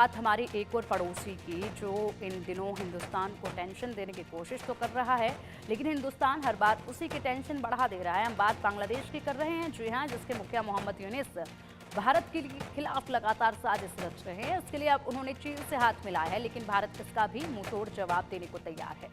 बात हमारी एक और पड़ोसी की जो इन दिनों हिंदुस्तान को टेंशन देने की कोशिश तो कर रहा है, लेकिन हिंदुस्तान हर बार उसी की टेंशन बढ़ा दे रहा है। हम बात बांग्लादेश की कर रहे हैं, जी हाँ, जिसके मुखिया मोहम्मद यूनिस भारत के खिलाफ लगातार साजिश रच रहे हैं। इसके लिए अब उन्होंने चीन से हाथ मिलाया है, लेकिन भारत इसका भी मुंहतोड़ जवाब देने को तैयार है।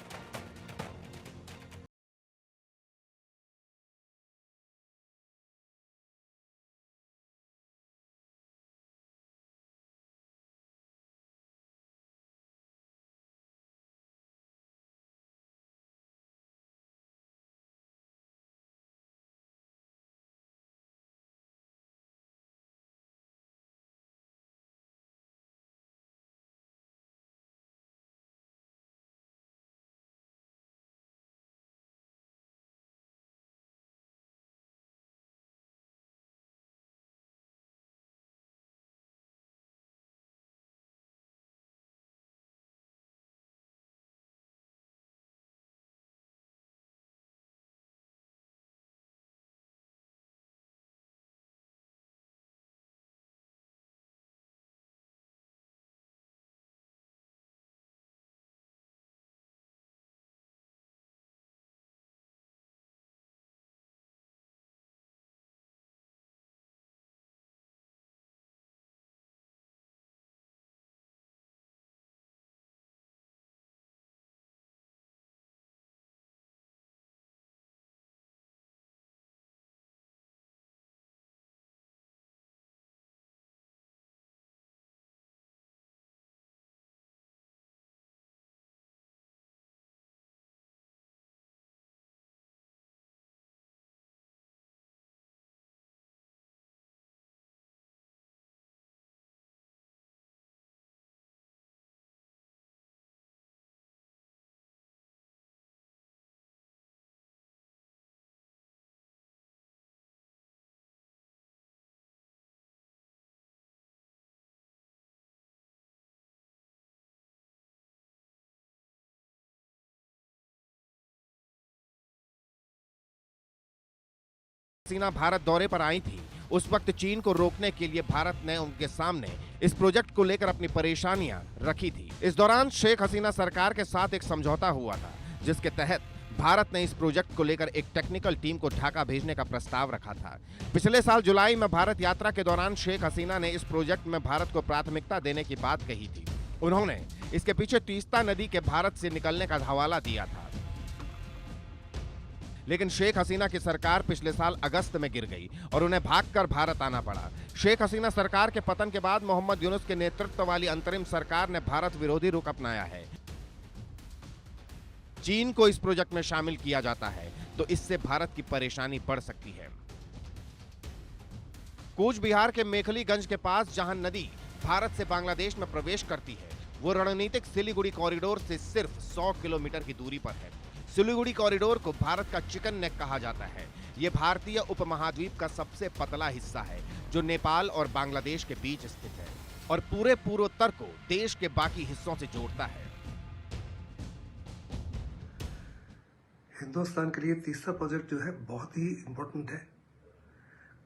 हसीना भारत दौरे पर आई थी, उस वक्त चीन को रोकने के लिए भारत ने उनके सामने इस प्रोजेक्ट को लेकर अपनी परेशानियां रखी थी। इस दौरान शेख हसीना सरकार के साथ एक समझौता हुआ था, जिसके तहत भारत ने इस प्रोजेक्ट को लेकर एक टेक्निकल टीम को ढाका भेजने का प्रस्ताव रखा था। पिछले साल जुलाई में भारत यात्रा के दौरान शेख हसीना ने इस प्रोजेक्ट में भारत को प्राथमिकता देने की बात कही थी। उन्होंने इसके पीछे तीस्ता नदी के भारत से निकलने का हवाला दिया था, लेकिन शेख हसीना की सरकार पिछले साल अगस्त में गिर गई और उन्हें भागकर भारत आना पड़ा। शेख हसीना सरकार के पतन के बाद मोहम्मद यूनुस के नेतृत्व वाली अंतरिम सरकार ने भारत विरोधी रुख अपनाया है। चीन को इस प्रोजेक्ट में शामिल किया जाता है तो इससे भारत की परेशानी बढ़ सकती है। कूच बिहार के मेखलीगंज के पास जहां नदी भारत से बांग्लादेश में प्रवेश करती है, वो रणनीतिक सिलीगुड़ी कॉरिडोर से सिर्फ 100 किलोमीटर की दूरी पर है। सिलीगुड़ी कॉरिडोर को भारत का चिकन नेक कहा जाता है। यह भारतीय उपमहाद्वीप का सबसे पतला हिस्सा है, जो नेपाल और बांग्लादेश के बीच स्थित है और पूरे पूर्वोत्तर को देश के बाकी हिस्सों से जोड़ता है। हिंदुस्तान के लिए तीसरा प्रोजेक्ट जो है बहुत ही इम्पोर्टेंट है,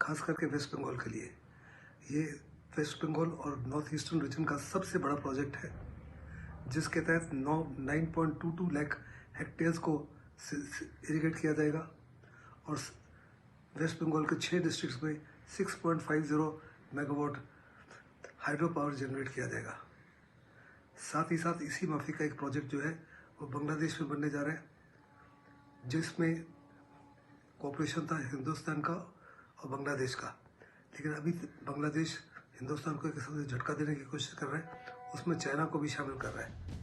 खास करके वेस्ट बंगाल के लिए। ये वेस्ट बंगाल और नॉर्थ ईस्टर्न रीजन का सबसे बड़ा प्रोजेक्ट है, जिसके तहत 9.22 लाख हेक्टेयर्स को इरिगेट किया जाएगा और वेस्ट बंगाल के 6 डिस्ट्रिक्ट्स में 6.50 मेगावाट हाइड्रो पावर जनरेट किया जाएगा। साथ ही साथ इसी माफी का एक प्रोजेक्ट जो है वो बांग्लादेश में बनने जा रहा है, जिसमें कोऑपरेशन था हिंदुस्तान का और बांग्लादेश का। लेकिन अभी बांग्लादेश हिंदुस्तान को एक किस्म से झटका देने की कोशिश कर रहा है, उसमें चाइना को भी शामिल कर रहा है।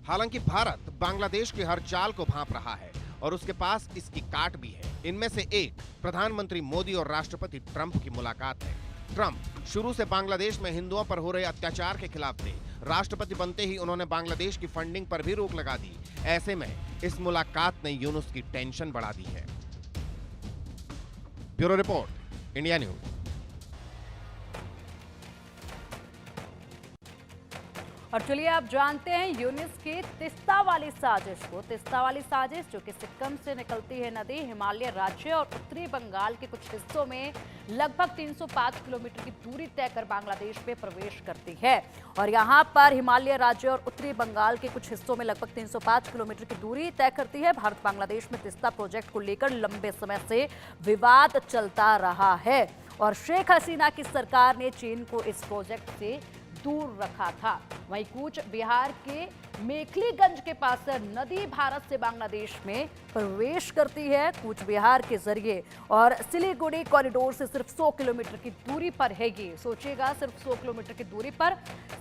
हालांकि भारत बांग्लादेश की हर चाल को भांप रहा है और उसके पास इसकी काट भी है। इनमें से एक प्रधानमंत्री मोदी और राष्ट्रपति ट्रंप की मुलाकात है। ट्रंप शुरू से बांग्लादेश में हिंदुओं पर हो रहे अत्याचार के खिलाफ थे। राष्ट्रपति बनते ही उन्होंने बांग्लादेश की फंडिंग पर भी रोक लगा दी। ऐसे में इस मुलाकात ने यूनुस की टेंशन बढ़ा दी है। Bureau report, India news. और चलिए आप जानते हैं यूनिस की तिस्ता वाली साजिश को। तिस्ता वाली साजिश जो कि सिक्किम से निकलती है नदी हिमालय राज्य और उत्तरी बंगाल के कुछ हिस्सों में लगभग 305 किलोमीटर की दूरी तय कर बांग्लादेश में प्रवेश करती है। और यहां पर हिमालय राज्य और उत्तरी बंगाल के कुछ हिस्सों में लगभग 305 किलोमीटर की दूरी तय करती है। भारत बांग्लादेश में तिस्ता प्रोजेक्ट को लेकर लंबे समय से विवाद चलता रहा है और शेख हसीना की सरकार ने चीन को इस प्रोजेक्ट से दूर रखा था। वहीं कूच बिहार के मेखलीगंज के पास नदी भारत से बांग्लादेश में प्रवेश करती है कूच बिहार के जरिए और सिलीगुड़ी कॉरिडोर से सिर्फ 100 किलोमीटर की दूरी पर है। ये सोचिएगा, सिर्फ 100 किलोमीटर की दूरी पर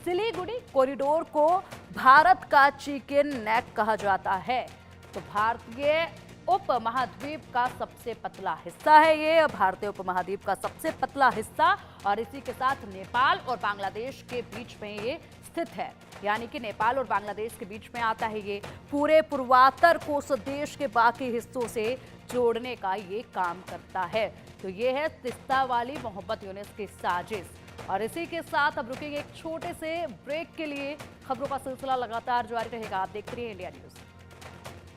सिलीगुड़ी कॉरिडोर को भारत का चिकन नेक कहा जाता है। तो भारतीय उप महाद्वीप का सबसे पतला हिस्सा है ये, भारतीय उप महाद्वीप का सबसे पतला हिस्सा और इसी के साथ नेपाल और बांग्लादेश के बीच में ये स्थित है। यानी कि नेपाल और बांग्लादेश के बीच में आता है। ये पूरे पूर्वातर को उस देश के बाकी हिस्सों से जोड़ने का ये काम करता है। तो ये है तिस्ता वाली मोहम्मद यूनिस की साजिश। और इसी के साथ अब रुकेंगे एक छोटे से ब्रेक के लिए। खबरों का सिलसिला लगातार जारी रहेगा। आप देखते रहिए इंडिया न्यूज।